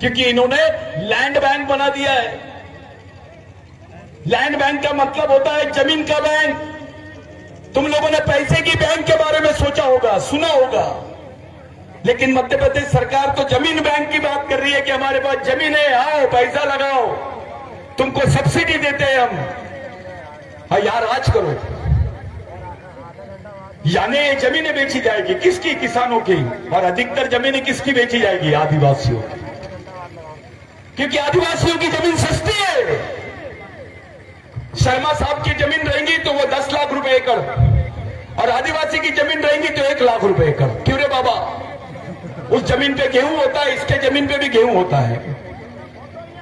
क्योंकि इन्होंने लैंड बैंक बना दिया है। लैंड बैंक का मतलब होता है जमीन का बैंक। तुम लोगों ने पैसे की बैंक के बारे में सोचा होगा, सुना होगा, लेकिन मध्य प्रदेश सरकार तो जमीन बैंक की बात कर रही है कि हमारे पास जमीन है, आओ पैसा लगाओ, तुमको सब्सिडी देते हैं हम। हाँ यार, आज करो। यानी जमीनें बेची जाएगी, किसकी? किसानों की। और अधिकतर जमीनें किसकी बेची जाएगी? आदिवासियों की, क्योंकि आदिवासियों की जमीन सस्ती है। शर्मा साहब की जमीन रहेंगी तो वो 10 लाख रुपए एकड़, और आदिवासी की जमीन रहेंगी तो 1 लाख रुपए एकड़। क्यों रे बाबा? उस जमीन पे गेहूं होता है, इसके जमीन पे भी गेहूं होता है।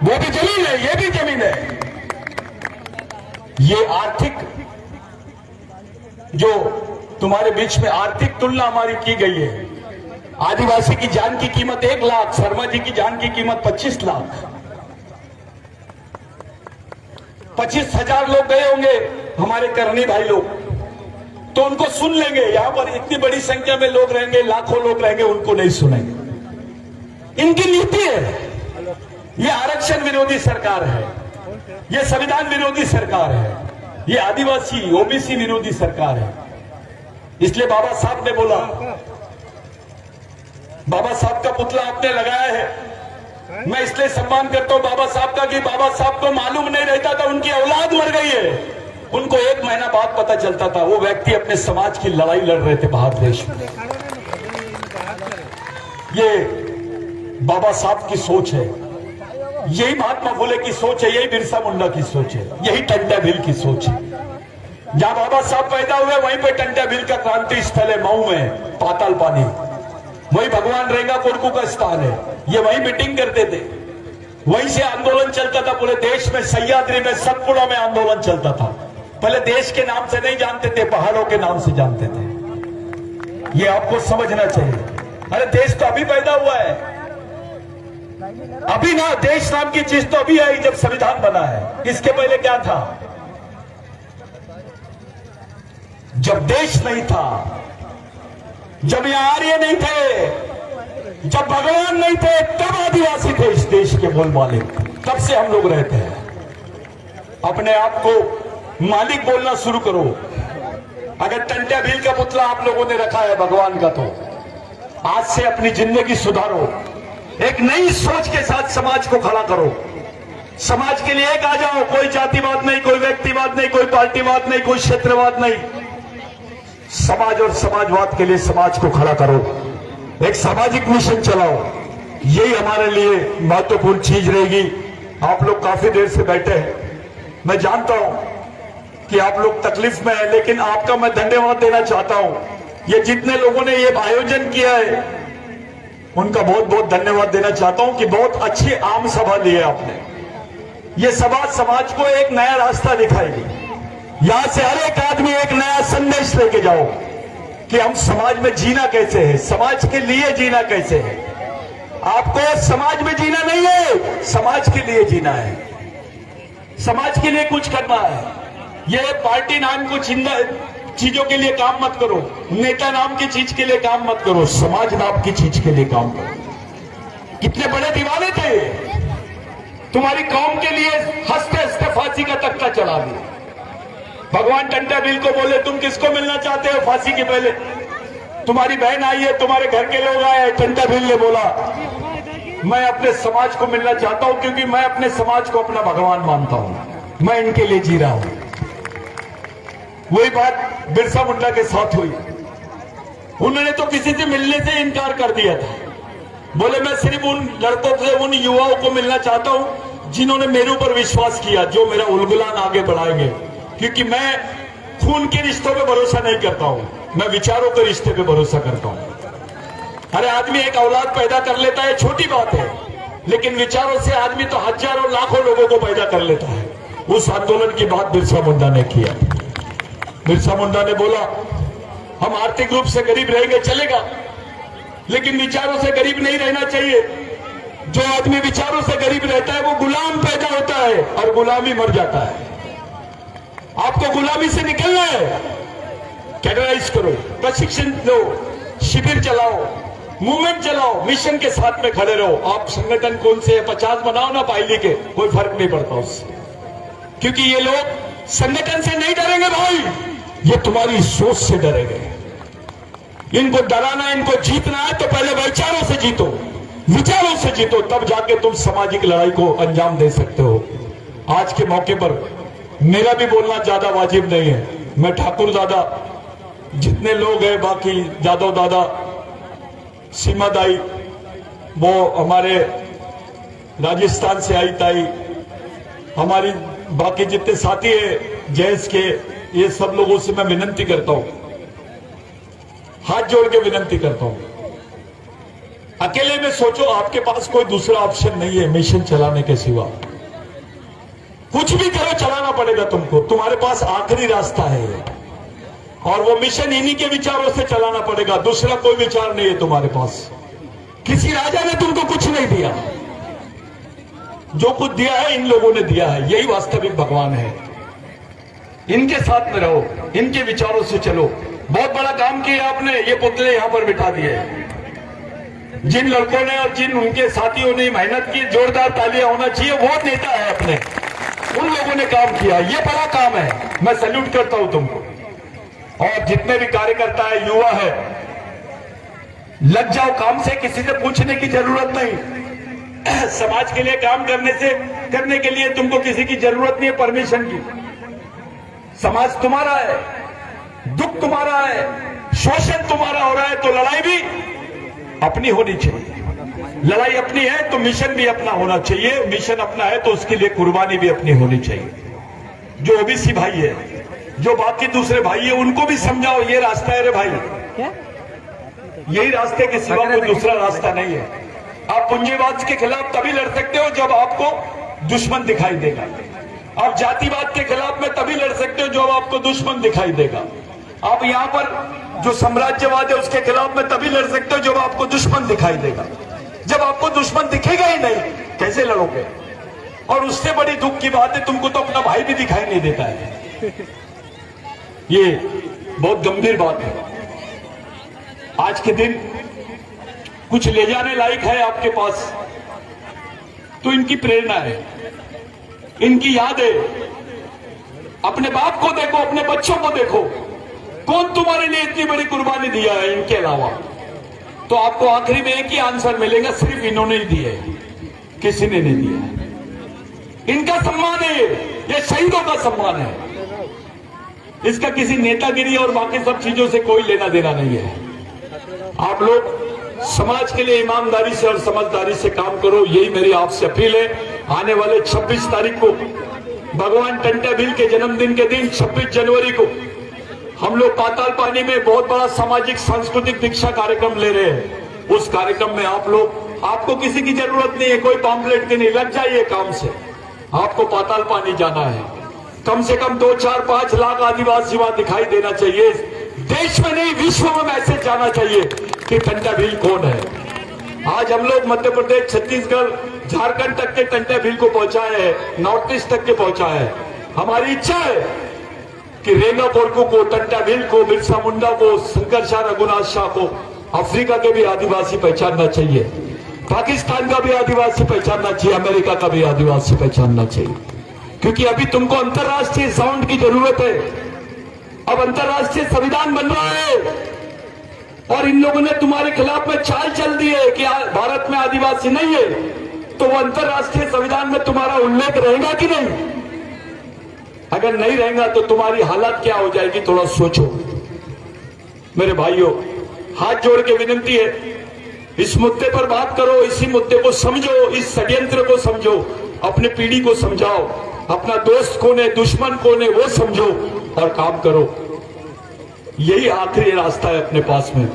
वो भी जमीन है, ये भी जमीन है। ये आर्थिक जो तुम्हारे बीच में आर्थिक तुलना हमारी की गई है, आदिवासी की जान की कीमत 1 लाख, शर्मा जी की जान की कीमत 25 लाख। 25,000 लोग गए होंगे हमारे करनी भाई लोग, तो उनको सुन लेंगे। यहां पर इतनी बड़ी संख्या में लोग रहेंगे, लाखों लोग रहेंगे, उनको नहीं सुनेंगे। इनकी नीति है, ये आरक्षण विरोधी सरकार है, ये संविधान विरोधी सरकार है, ये आदिवासी ओबीसी विरोधी सरकार है। इसलिए बाबा साहब ने बोला, बाबा साहब का पुतला आपने लगाया है, मैं इसलिए सम्मान करता हूं बाबा साहब का कि बाबा साहब को मालूम नहीं रहता था उनकी औलाद मर गई है। उनको 1 महीना बाद पता चलता था। वो व्यक्ति अपने समाज की लड़ाई लड़ रहे थे बाहर देश में। ये बाबा साहब की सोच है, यही महात्मा फुले की सोच है, यही बिरसा मुंडा की सोच है, यही टंटा भील की सोच है। जहां बाबा साहब पैदा हुए वहीं पे टंटा भील का क्रांति स्थल है, मऊ में पाताल पानी। वही भगवान रेंगा कोरकू का स्थान है। ये वही मीटिंग करते थे, वहीं से आंदोलन चलता था पूरे देश में। सह्याद्री में, सतपुड़ा में आंदोलन चलता था। पहले देश के नाम से नहीं जानते थे, पहाड़ों के नाम से जानते थे। ये आपको समझना चाहिए। अरे देश तो अभी पैदा हुआ है, अभी ना। देश नाम की चीज तो अभी आई जब संविधान बना है। इसके पहले क्या था? जब देश नहीं था, जब यहां आर्य नहीं थे, जब भगवान नहीं थे, तब आदिवासी थे इस देश के मूल मालिक। तब से हम लोग रहते हैं। अपने आप को मालिक बोलना शुरू करो। अगर टंटा भील का पुतला आप लोगों ने रखा है भगवान का, तो आज से अपनी जिंदगी सुधारो। एक नई सोच के साथ समाज को खड़ा करो। समाज के लिए एक आ जाओ। कोई जातिवाद नहीं, कोई व्यक्तिवाद नहीं, कोई पार्टीवाद नहीं, कोई क्षेत्रवाद नहीं। समाज और समाजवाद के लिए समाज को खड़ा करो। एक सामाजिक मिशन चलाओ। यही हमारे लिए महत्वपूर्ण चीज रहेगी। आप लोग काफी देर से बैठे हैं, मैं जानता हूं कि आप लोग तकलीफ में हैं, लेकिन आपका मैं धन्यवाद देना चाहता हूं। ये जितने लोगों ने ये आयोजन किया है, उनका बहुत बहुत धन्यवाद देना चाहता हूं कि बहुत अच्छी आम सभा ली है आपने। ये सभा समाज को एक नया रास्ता दिखाएगी। यहां से हर एक आदमी एक नया संदेश लेके जाओ कि हम समाज में जीना कैसे है, समाज के लिए जीना कैसे है। आपको समाज में जीना नहीं है, समाज के लिए जीना है, समाज के लिए कुछ करना है। ये पार्टी नाम को चीजों के लिए काम मत करो, नेता नाम की चीज के लिए काम मत करो, समाज नाम की चीज के लिए काम करो। कितने बड़े दीवाने थे, तुम्हारी कौम के लिए हंसते हंसते फांसी का तख्ता चढ़ा दिया। भगवान टंटा भील को बोले, तुम किसको मिलना चाहते हो फांसी के पहले? तुम्हारी बहन आई है, तुम्हारे घर के लोग आए। टंटा भील ने बोला, मैं अपने समाज को मिलना चाहता हूं, क्योंकि मैं अपने समाज को अपना भगवान मानता हूं, मैं इनके लिए जी रहा हूं। वही बात बिरसा मुंडा के साथ हुई। उन्होंने तो किसी से मिलने से इनकार कर दिया था। बोले, मैं सिर्फ उन लड़कों से, उन युवाओं को मिलना चाहता हूं जिन्होंने मेरे ऊपर विश्वास किया, जो मेरा उलगुलान आगे बढ़ाएंगे। क्योंकि मैं खून के रिश्तों पे भरोसा नहीं करता हूं, मैं विचारों के रिश्ते पे भरोसा करता हूं। अरे आदमी एक औलाद पैदा कर लेता है, छोटी बात है, लेकिन विचारों से आदमी तो हजारों लाखों लोगों को पैदा कर लेता है। उस आंदोलन की बात बिरसा मुंडा ने किया। बिरसा मुंडा ने बोला, हम आर्थिक रूप से गरीब रहेंगे चलेगा, लेकिन विचारों से गरीब नहीं रहना चाहिए। जो आदमी विचारों से गरीब रहता है वो गुलाम पैदा होता है और गुलामी मर जाता है। आपको गुलामी से निकलना है, कैडराइज करो, प्रशिक्षण लो, शिविर चलाओ, मूवमेंट चलाओ, मिशन के साथ में खड़े रहो। आप संगठन कौन से 50 बनाओ ना पाइली के, कोई फर्क नहीं पड़ता उससे। क्योंकि ये लोग संगठन से नहीं डरेंगे भाई, ये तुम्हारी सोच से डरेंगे। इनको डराना, इनको जीतना है तो पहले विचारों से जीतो, विचारों से जीतो, तब जाके तुम सामाजिक लड़ाई को अंजाम दे सकते हो। आज के मौके पर मेरा भी बोलना ज्यादा वाजिब नहीं है। मैं ठाकुर दादा, जितने लोग हैं, बाकी यादव दादा, सीमा दाई, वो हमारे राजस्थान से आई ताई, हमारी बाकी जितने साथी है जैस के, ये सब लोगों से मैं विनती करता हूं हाथ जोड़ के विनंती करता हूं, अकेले में सोचो, आपके पास कोई दूसरा ऑप्शन नहीं है मिशन चलाने के सिवा। कुछ भी करो चलाना पड़ेगा तुमको, तुम्हारे पास आखिरी रास्ता है और वो मिशन इन्हीं के विचारों से चलाना पड़ेगा। दूसरा कोई विचार नहीं है तुम्हारे पास। किसी राजा ने तुमको कुछ नहीं दिया, जो कुछ दिया है इन लोगों ने दिया है। यही वास्तविक भगवान है। इनके साथ में रहो, इनके विचारों से चलो। बहुत बड़ा काम किया आपने, ये पुतले यहां पर बिठा दिए। जिन लड़कों ने और जिन उनके साथियों ने मेहनत की, जोरदार तालियां होना चाहिए। वो नेता है अपने, उन लोगों ने काम किया, ये बड़ा काम है। मैं सैल्यूट करता हूं तुमको। और जितने भी कार्यकर्ता है, युवा है, लग जाओ काम से, किसी से पूछने की जरूरत नहीं। समाज के लिए काम करने के लिए तुमको किसी की जरूरत नहीं है परमिशन की। समाज तुम्हारा है, दुख तुम्हारा है, शोषण तुम्हारा हो रहा है, तो लड़ाई भी अपनी होनी चाहिए। लड़ाई अपनी है तो मिशन भी अपना होना चाहिए। मिशन अपना है तो उसके लिए कुर्बानी भी अपनी होनी चाहिए। जो ओबीसी भाई है, जो बाकी दूसरे भाई है, उनको भी समझाओ ये रास्ता है रे भाई, यही रास्ते के सिवा कोई दूसरा रास्ता नहीं है। आप पूंजीवाद के खिलाफ तभी लड़ सकते हो जब आपको दुश्मन दिखाई देगा। आप जातिवाद के खिलाफ में तभी लड़ सकते हो जब आपको दुश्मन दिखाई देगा। आप यहां पर जो साम्राज्यवाद है उसके खिलाफ में तभी लड़ सकते हो जब आपको दुश्मन दिखाई देगा। जब आपको दुश्मन दिखेगा ही नहीं, कैसे लड़ोगे? और उससे बड़ी दुख की बात है, तुमको तो अपना भाई भी दिखाई नहीं देता है। ये बहुत गंभीर बात है। आज के दिन कुछ ले जाने लायक है आपके पास तो इनकी प्रेरणा है, इनकी याद है। अपने बाप को देखो, अपने बच्चों को देखो, कौन तुम्हारे लिए इतनी बड़ी कुर्बानी दिया है इनके अलावा। तो आपको आखिरी में एक ही आंसर मिलेगा, सिर्फ इन्होंने ही दिया है, किसी ने नहीं दिया। इनका सम्मान है, ये शहीदों का सम्मान है। इसका किसी नेतागिरी और बाकी सब चीजों से कोई लेना देना नहीं है। आप लोग समाज के लिए ईमानदारी से और समझदारी से काम करो, यही मेरी आपसे अपील है। आने वाले 26 तारीख को भगवान टंटा भील के जन्मदिन के दिन 26 जनवरी को हम लोग पाताल पानी में बहुत बड़ा सामाजिक सांस्कृतिक दीक्षा कार्यक्रम ले रहे हैं। उस कार्यक्रम में आप लोग, आपको किसी की जरूरत नहीं है, कोई पॉम्पलेट की नहीं, लग जाइए काम से। आपको पाताल पानी जाना है, कम से कम 2, 4, 5 लाख आदिवासी वहां दिखाई देना चाहिए। देश में नहीं, विश्व में मैसेज जाना चाहिए कि टंटा भील कौन है। आज हम लोग मध्य प्रदेश, छत्तीसगढ़, झारखंड तक के टंटा भील को पहुंचाए हैं, नॉर्थ ईस्ट तक के पहुंचाए हैं। हमारी इच्छा है कि रेंगा पोरकू को, टंटा भील को, बिरसा मुंडा को, शंकर शाह, रघुनाथ शाह को, अफ्रीका के भी आदिवासी पहचानना चाहिए, पाकिस्तान का भी आदिवासी पहचानना चाहिए, अमेरिका का भी आदिवासी पहचानना चाहिए। क्योंकि अभी तुमको अंतर्राष्ट्रीय साउंड की जरूरत है। अब अंतर्राष्ट्रीय संविधान बन रहा है और इन लोगों ने तुम्हारे खिलाफ में चाल चल दी है कि भारत में आदिवासी नहीं है, तो वो अंतर्राष्ट्रीय संविधान में तुम्हारा उल्लेख रहेगा कि नहीं? अगर नहीं रहेगा तो तुम्हारी हालत क्या हो जाएगी, थोड़ा सोचो। मेरे भाइयों, हाथ जोड़ के विनती है, इस मुद्दे पर बात करो, इसी मुद्दे को समझो, इस षड्यंत्र को समझो, अपने पीढ़ी को समझाओ, अपना दोस्त कौन है, दुश्मन कौन है, वो समझो और काम करो। यही आखिरी रास्ता है अपने पास में,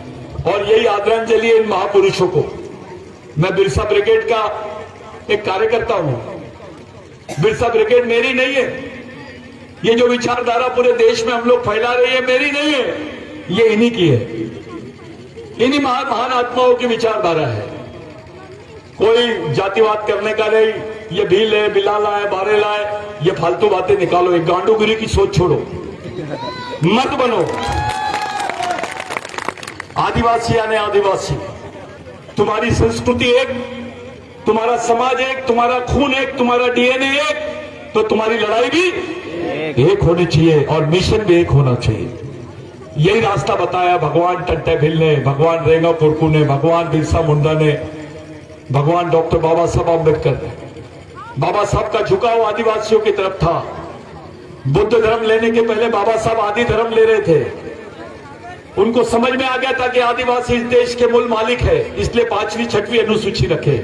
और यही आदरांजलि है इन महापुरुषों को। मैं बिरसा ब्रिगेड का एक कार्यकर्ता हूं। बिरसा ब्रिगेड मेरी नहीं है। ये जो विचारधारा पूरे देश में हम लोग फैला रहे हैं, मेरी नहीं है, ये इन्हीं की है। इन्हीं महान आत्माओं की विचारधारा है। कोई जातिवाद करने का नहीं, ये भील है, बिलाला है, बारेला है, ये फालतू बातें निकालो। एक गांडूगिरी की सोच छोड़ो, मत बनो। आदिवासी यानी आदिवासी, तुम्हारी संस्कृति एक, तुम्हारा समाज एक, तुम्हारा खून एक, तुम्हारा डीएनए एक, तो तुम्हारी लड़ाई भी एक होनी चाहिए और मिशन भी एक होना चाहिए। यही रास्ता बताया भगवान टंटा भील ने, भगवान रेंगा पुरकू ने, भगवान बिरसा मुंडा ने, भगवान डॉक्टर बाबा साहब अम्बेडकर ने। बाबा साहब का झुकाव आदिवासियों की तरफ था। बुद्ध धर्म लेने के पहले बाबा साहब आदि धर्म ले रहे थे। उनको समझ में आ गया था कि आदिवासी इस देश के मूल मालिक है, इसलिए 5वीं 6वीं अनुसूची रखे।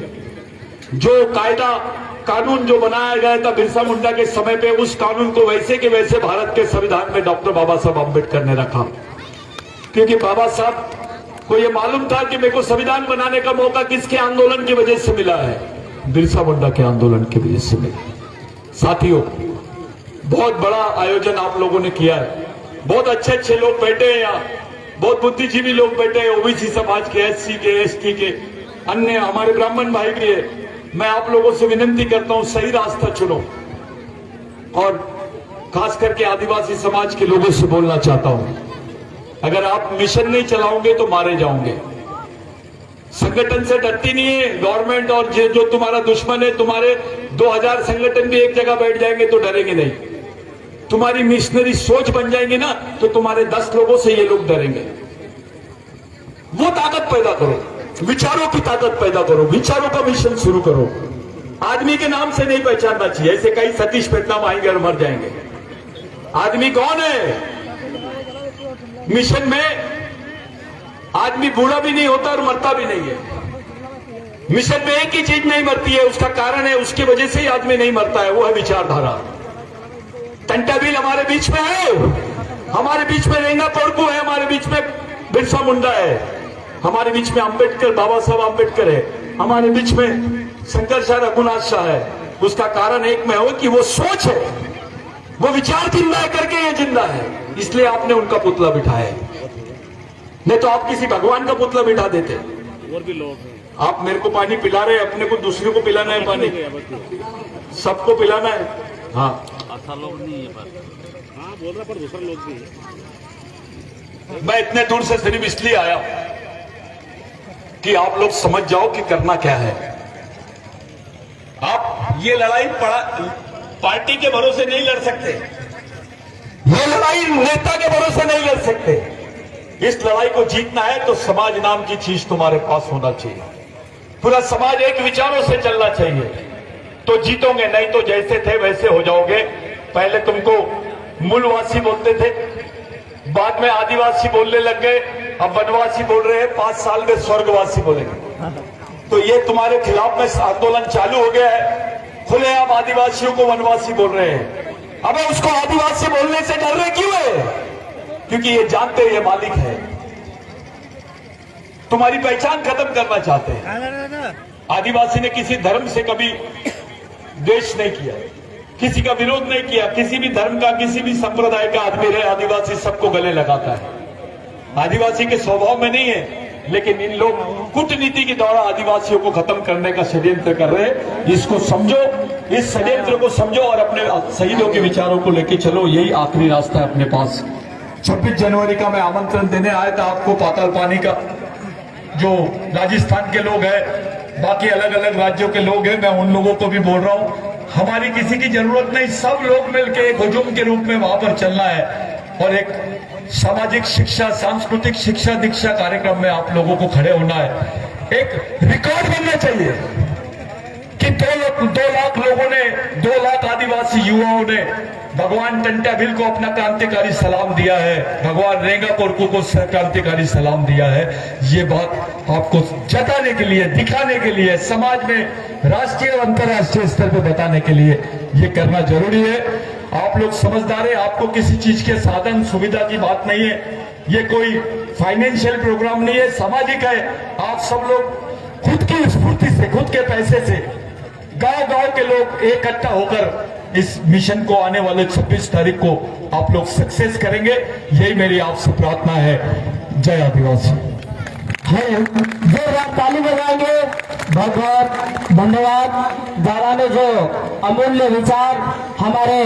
जो कायदा कानून जो बनाया गया था बिरसा मुंडा के समय पे, उस कानून को वैसे के वैसे भारत के संविधान में डॉक्टर बाबा साहब अम्बेडकर ने रखा। क्योंकि बाबा साहब को ये मालूम था कि मेरे को संविधान बनाने का मौका किसके आंदोलन की वजह से मिला है, बिरसा मुंडा के आंदोलन की वजह से मिला। साथियों, बहुत बड़ा आयोजन आप लोगों ने किया है, बहुत अच्छे अच्छे लोग बैठे हैं यहाँ, बहुत बुद्धिजीवी लोग बैठे हैं, ओबीसी समाज के, एससी के, एसटी के, अन्य हमारे ब्राह्मण भाई भी है। मैं आप लोगों से विनती करता हूं, सही रास्ता चुनो। और खास करके आदिवासी समाज के लोगों से बोलना चाहता हूं, अगर आप मिशन नहीं चलाओगे तो मारे जाओगे। संगठन से डरती नहीं है गवर्नमेंट, और जो तुम्हारा दुश्मन है, तुम्हारे 2000 संगठन भी एक जगह बैठ जाएंगे तो डरेंगे नहीं। तुम्हारी मिशनरी सोच बन जाएंगी ना, तो तुम्हारे 10 लोगों से ये लोग डरेंगे। वो ताकत पैदा करो, विचारों की ताकत पैदा करो, विचारों का मिशन शुरू करो। आदमी के नाम से नहीं पहचानना चाहिए, ऐसे कई सतीश पेटनाम आएंगे और मर जाएंगे। आदमी कौन है? मिशन में आदमी बूढ़ा भी नहीं होता और मरता भी नहीं है। मिशन में एक ही चीज नहीं मरती है, उसका कारण है, उसकी वजह से ही आदमी नहीं मरता है, वो है विचारधारा। टंटाबिल हमारे बीच में है, हमारे बीच में रेंगा कोरकू है, हमारे बीच में बिरसा मुंडा है, हमारे बीच में अंबेडकर, बाबा साहब अंबेडकर है, हमारे बीच में शंकर शाह, रघुनाथ शाह है। उसका कारण एक में हो कि वो सोच है, वो विचार जिंदा है करके ये जिंदा है, इसलिए आपने उनका पुतला बिठाया है। नहीं तो आप किसी भगवान का पुतला बिठा देते। और भी लोग हैं। आप मेरे को पानी पिला रहे हैं, अपने को दूसरे को पिलाना है पानी, सबको पिलाना है। हाँ, ऐसा लोग नहीं है पर। हाँ बोल रहा, पर दूसरा लोग भी है। मैं इतने दूर से सिर्फ इसलिए आया कि आप लोग समझ जाओ कि करना क्या है। आप ये लड़ाई पार्टी के भरोसे नहीं लड़ सकते, ये लड़ाई नेता के भरोसे नहीं लड़ सकते। इस लड़ाई को जीतना है तो समाज नाम की चीज तुम्हारे पास होना चाहिए, पूरा समाज एक विचारों से चलना चाहिए, तो जीतोगे, नहीं तो जैसे थे वैसे हो जाओगे। पहले तुमको मूलवासी बोलते थे, बाद में आदिवासी बोलने लग गए, अब वनवासी बोल रहे हैं, 5 साल में स्वर्गवासी बोलेंगे। तो ये तुम्हारे खिलाफ में आंदोलन चालू हो गया है, खुलेआम आदिवासियों को वनवासी बोल रहे हैं। अब उसको आदिवासी बोलने से डर रहे क्यों है? क्योंकि ये जानते हैं ये मालिक है, तुम्हारी पहचान खत्म करना चाहते हैं। आदिवासी ने किसी धर्म से कभी द्वेष नहीं किया, किसी का विरोध नहीं किया, किसी भी धर्म का, किसी भी संप्रदाय का आदमी रहे, आदिवासी सबको गले लगाता है। आदिवासी के स्वभाव में नहीं है, लेकिन इन लोग कूटनीति के द्वारा आदिवासियों को खत्म करने का षड्यंत्र कर रहे हैं। इसको समझो, इस षड्यंत्र को समझो और अपने शहीदों के विचारों को लेके चलो, यही आखिरी रास्ता है अपने पास। 26 जनवरी का मैं आमंत्रण देने आया था आपको, पाताल पानी का। जो राजस्थान के लोग हैं, बाकी अलग अलग राज्यों के लोग हैं, मैं उन लोगों को भी बोल रहा हूं, हमारी किसी की जरूरत नहीं, सब लोग मिलकर एक हुजूम के रूप में वहां पर चलना है और एक सामाजिक शिक्षा, सांस्कृतिक शिक्षा दीक्षा कार्यक्रम में आप लोगों को खड़े होना है। एक रिकॉर्ड बनना चाहिए कि 2 लाख लोगों ने, 2 लाख आदिवासी युवाओं ने भगवान टंटाबिल को अपना क्रांतिकारी सलाम दिया है, भगवान रेंगा कोरकू को क्रांतिकारी सलाम दिया है। ये बात आपको जताने के लिए, दिखाने के लिए, समाज में राष्ट्रीय और अंतर्राष्ट्रीय स्तर पर बताने के लिए ये करना जरूरी है। आप लोग समझदार हैं, आपको किसी चीज के साधन सुविधा की बात नहीं है, ये कोई फाइनेंशियल प्रोग्राम नहीं है, सामाजिक है। आप सब लोग खुद की स्फूर्ति से, खुद के पैसे से, गांव-गांव के लोग इकट्ठा होकर इस मिशन को आने वाले 26 तारीख को आप लोग सक्सेस करेंगे, यही मेरी आपसे प्रार्थना है। जय आदिवासी। जोरदार ताली बजाएंगे। बहुत बहुत धन्यवाद। दादा ने जो अमूल्य विचार हमारे